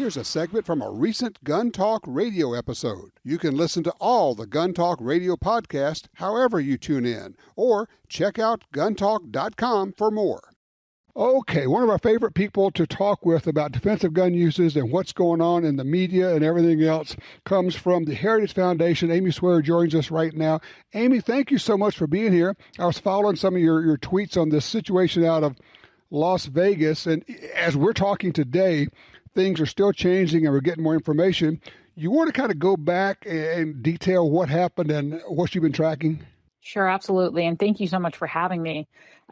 Here's a segment from a recent Gun Talk radio episode. You can listen to all the Gun Talk radio podcasts however you tune in, or check out guntalk.com for more. Okay, one of our favorite people to talk with about defensive gun uses and what's going on in the media and everything else comes from the Heritage Foundation. Amy Swear joins us right now. Amy, thank you so much for being here. I was following some of your tweets on this situation out of Las Vegas, and as we're talking today, things are still changing and we're getting more information. You want to kind of go back and detail what happened and what you've been tracking? Sure, absolutely. And thank you so much for having me.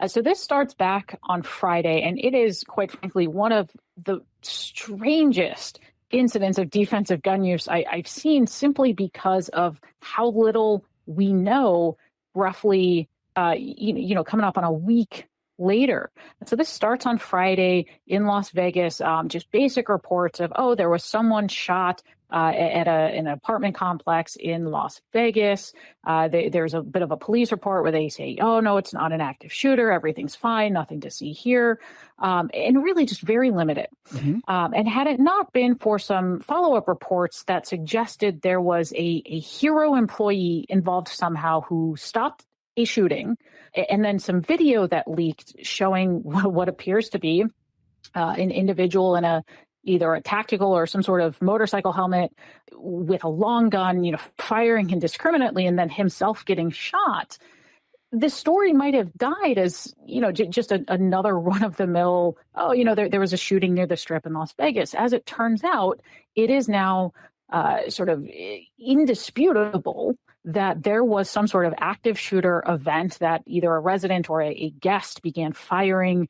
So this starts back on Friday, and it is, quite frankly, one of the strangest incidents of defensive gun use I've seen, simply because of how little we know roughly, coming up on a week later. So this starts on Friday in Las Vegas, just basic reports of, there was someone shot at an apartment complex in Las Vegas. There's a bit of a police report where they say, no, it's not an active shooter. Everything's fine. Nothing to see here. And really just very limited. Mm-hmm. And had it not been for some follow-up reports that suggested there was a hero employee involved somehow who stopped a shooting, and then some video that leaked showing what appears to be an individual in either a tactical or some sort of motorcycle helmet with a long gun, firing indiscriminately, and then himself getting shot. This story might have died as, just another run-of-the-mill, there was a shooting near the Strip in Las Vegas. As it turns out, it is now sort of indisputable that there was some sort of active shooter event, that either a resident or a guest began firing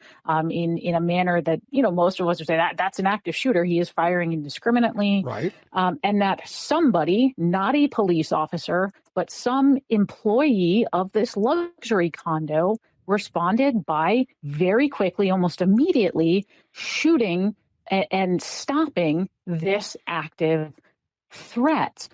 in a manner that, most of us would say that's an active shooter. He is firing indiscriminately. Right. And that somebody, not a police officer, but some employee of this luxury condo responded by very quickly, almost immediately, shooting and stopping this active threat.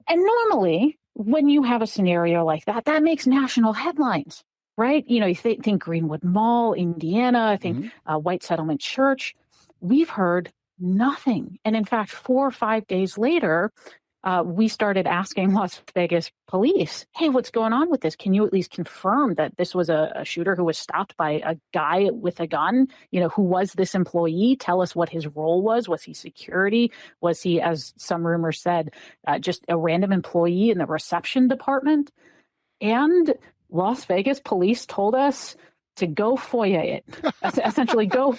And normally, when you have a scenario like that, that makes national headlines, right? You think Greenwood Mall, Indiana, think White Settlement Church. We've heard nothing. And in fact, 4 or 5 days later, we started asking Las Vegas police, hey, what's going on with this? Can you at least confirm that this was a shooter who was stopped by a guy with a gun? Who was this employee? Tell us what his role was. Was he security? Was he, as some rumors said, just a random employee in the reception department? And Las Vegas police told us to go FOIA it. Essentially, go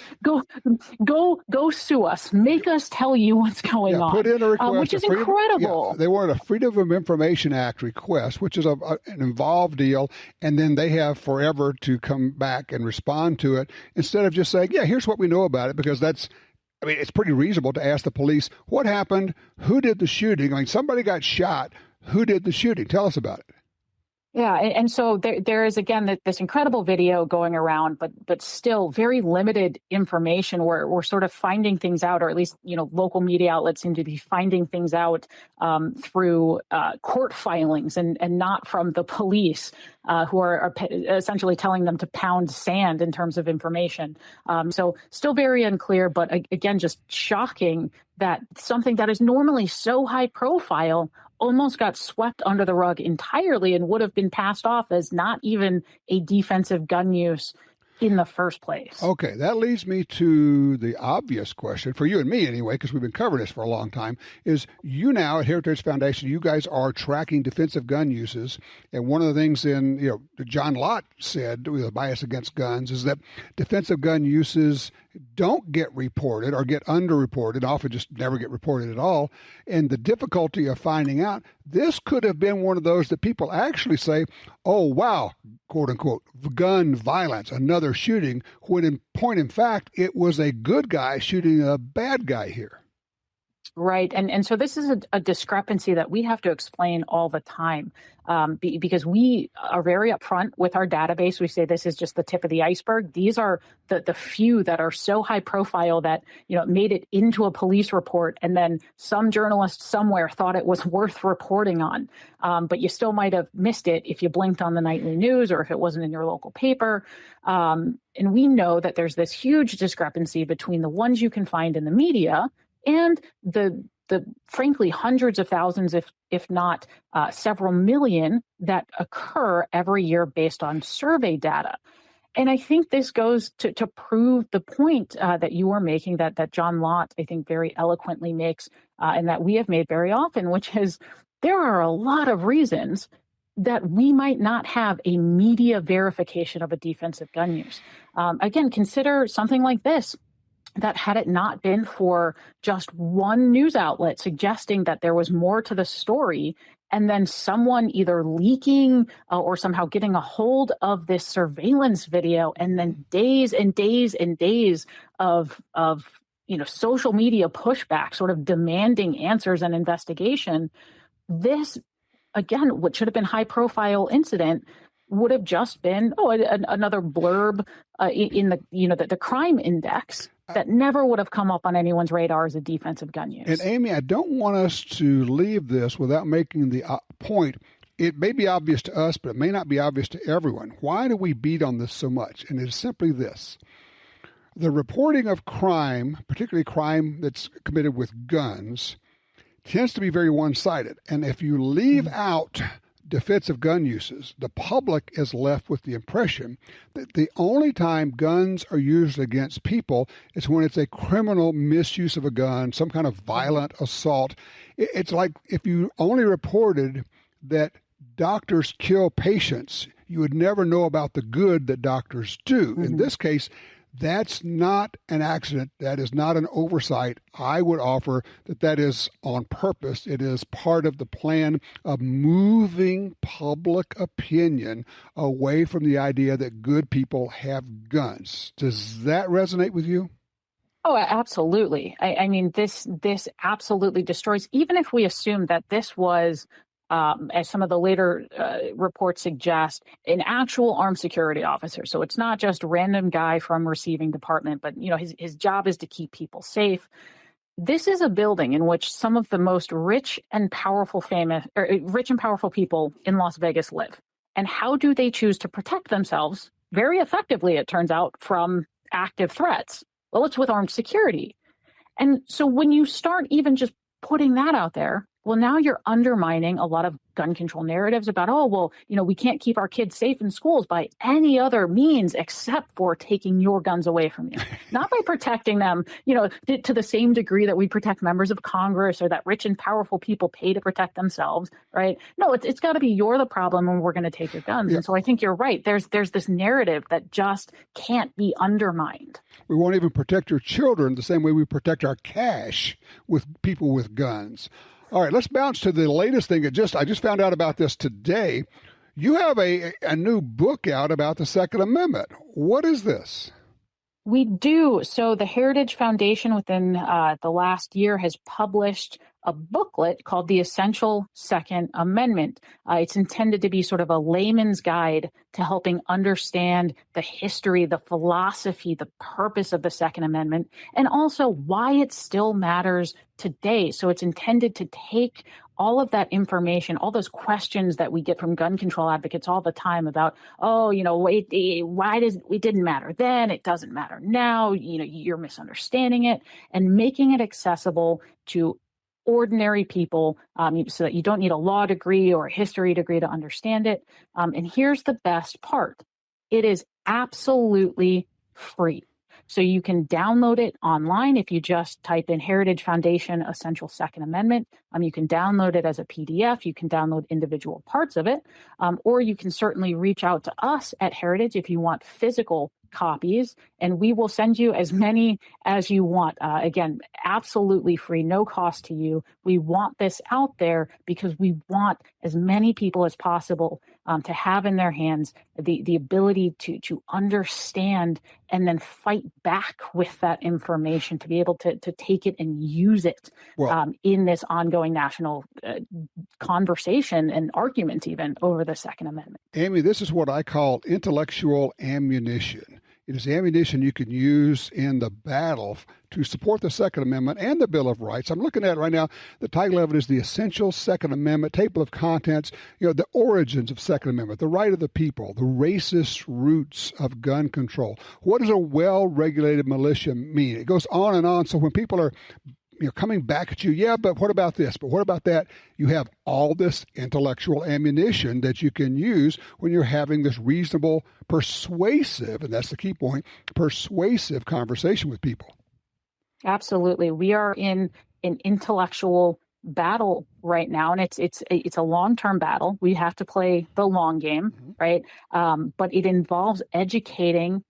sue us. Make us tell you what's going on. Put in a request, which is incredible. They wanted a Freedom of Information Act request, which is an involved deal, and then they have forever to come back and respond to it, instead of just saying, here's what we know about it, because it's pretty reasonable to ask the police, what happened? Who did the shooting? Somebody got shot. Who did the shooting? Tell us about it. Yeah, and so there is, again, this incredible video going around, but still very limited information. We're sort of finding things out, or at least, local media outlets seem to be finding things out through court filings and not from the police, who are essentially telling them to pound sand in terms of information. So still very unclear, but again, just shocking that something that is normally so high profile almost got swept under the rug entirely and would have been passed off as not even a defensive gun use in the first place. Okay, that leads me to the obvious question, for you and me anyway, because we've been covering this for a long time, is you now at Heritage Foundation, you guys are tracking defensive gun uses. And one of the things John Lott said with a bias against guns is that defensive gun uses don't get reported or get underreported, often just never get reported at all. And the difficulty of finding out, this could have been one of those that people actually say, oh, wow, quote unquote, gun violence, another shooting, when in point in fact, it was a good guy shooting a bad guy here. Right. And so this is a discrepancy that we have to explain all the time, because we are very upfront with our database. We say this is just the tip of the iceberg. These are the few that are so high profile that, made it into a police report. And then some journalist somewhere thought it was worth reporting on. But you still might have missed it if you blinked on the nightly news or if it wasn't in your local paper. And we know that there's this huge discrepancy between the ones you can find in the media and the frankly hundreds of thousands, if not several million, that occur every year based on survey data. And I think this goes to prove the point that you were making, that John Lott, I think, very eloquently makes, and that we have made very often, which is there are a lot of reasons that we might not have a media verification of a defensive gun use. Again, consider something like this, that had it not been for just one news outlet suggesting that there was more to the story, and then someone either leaking or somehow getting a hold of this surveillance video, and then days and days and days of social media pushback, sort of demanding answers and investigation, this, again, what should have been high-profile incident would have just been another blurb in the crime index that never would have come up on anyone's radar as a defensive gun use. And Amy, I don't want us to leave this without making the point. It may be obvious to us, but it may not be obvious to everyone. Why do we beat on this so much? And it's simply this. The reporting of crime, particularly crime that's committed with guns, tends to be very one-sided. And if you leave out defensive gun uses, the public is left with the impression that the only time guns are used against people is when it's a criminal misuse of a gun, some kind of violent assault. It's like if you only reported that doctors kill patients, you would never know about the good that doctors do. Mm-hmm. In this case, that's not an accident. That is not an oversight. I would offer that is on purpose. It is part of the plan of moving public opinion away from the idea that good people have guns. Does that resonate with you? Oh, absolutely. I mean, this absolutely destroys, even if we assume that this was, as some of the later reports suggest, an actual armed security officer. So it's not just a random guy from receiving department, but his job is to keep people safe. This is a building in which some of the most rich and powerful people in Las Vegas live. And how do they choose to protect themselves? Very effectively, it turns out, from active threats. Well, it's with armed security. And so when you start even just putting that out there, well, now you're undermining a lot of gun control narratives about, we can't keep our kids safe in schools by any other means except for taking your guns away from you. Not by protecting them, to the same degree that we protect members of Congress or that rich and powerful people pay to protect themselves, right? No, it's got to be you're the problem and we're going to take your guns. Yeah. And so I think you're right. There's this narrative that just can't be undermined. We won't even protect your children the same way we protect our cash with people with guns. All right, let's bounce to the latest thing. I just found out about this today. You have a new book out about the Second Amendment. What is this? We do. So the Heritage Foundation within the last year has published a booklet called The Essential Second Amendment. It's intended to be sort of a layman's guide to helping understand the history, the philosophy, the purpose of the Second Amendment, and also why it still matters today. So it's intended to take all of that information, all those questions that we get from gun control advocates all the time about, why does it didn't matter then, it doesn't matter now, you're misunderstanding it, and making it accessible to ordinary people so that you don't need a law degree or a history degree to understand it. And here's the best part. It is absolutely free. So you can download it online if you just type in Heritage Foundation Essential Second Amendment. You can download it as a PDF. You can download individual parts of it. Or you can certainly reach out to us at Heritage if you want physical copies, and we will send you as many as you want. Again, absolutely free, no cost to you. We want this out there because we want as many people as possible to have in their hands the ability to understand and then fight back with that information, to be able to take it and use it in this ongoing national conversation and argument even over the Second Amendment. Amy, this is what I call intellectual ammunition. It is ammunition you can use in the battle to support the Second Amendment and the Bill of Rights. I'm looking at it right now. The title of it is The Essential Second Amendment, table of contents, the origins of Second Amendment, the right of the people, the racist roots of gun control. What does a well-regulated militia mean? It goes on and on. So when people are coming back at you. Yeah, but what about this? But what about that? You have all this intellectual ammunition that you can use when you're having this reasonable, persuasive, and that's the key point, persuasive conversation with people. Absolutely. We are in an intellectual battle right now, and it's a long-term battle. We have to play the long game, right? But it involves educating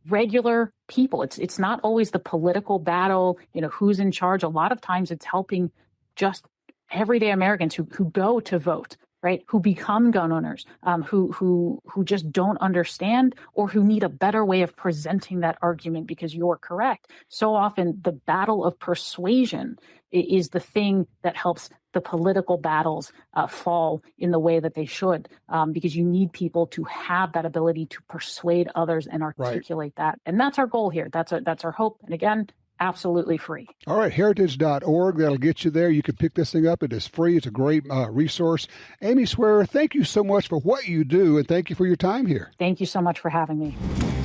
regular people. It's not always the political battle, who's in charge. A lot of times it's helping just everyday Americans who go to vote, right? Who become gun owners, who just don't understand, or who need a better way of presenting that argument, because you're correct. So often the battle of persuasion is the thing that helps the political battles fall in the way that they should, because you need people to have that ability to persuade others and articulate that. And that's our goal here. That's our hope. And again, absolutely free. All right, heritage.org. That'll get you there. You can pick this thing up. It is free. It's a great resource. Amy Swearer, thank you so much for what you do, and thank you for your time here. Thank you so much for having me.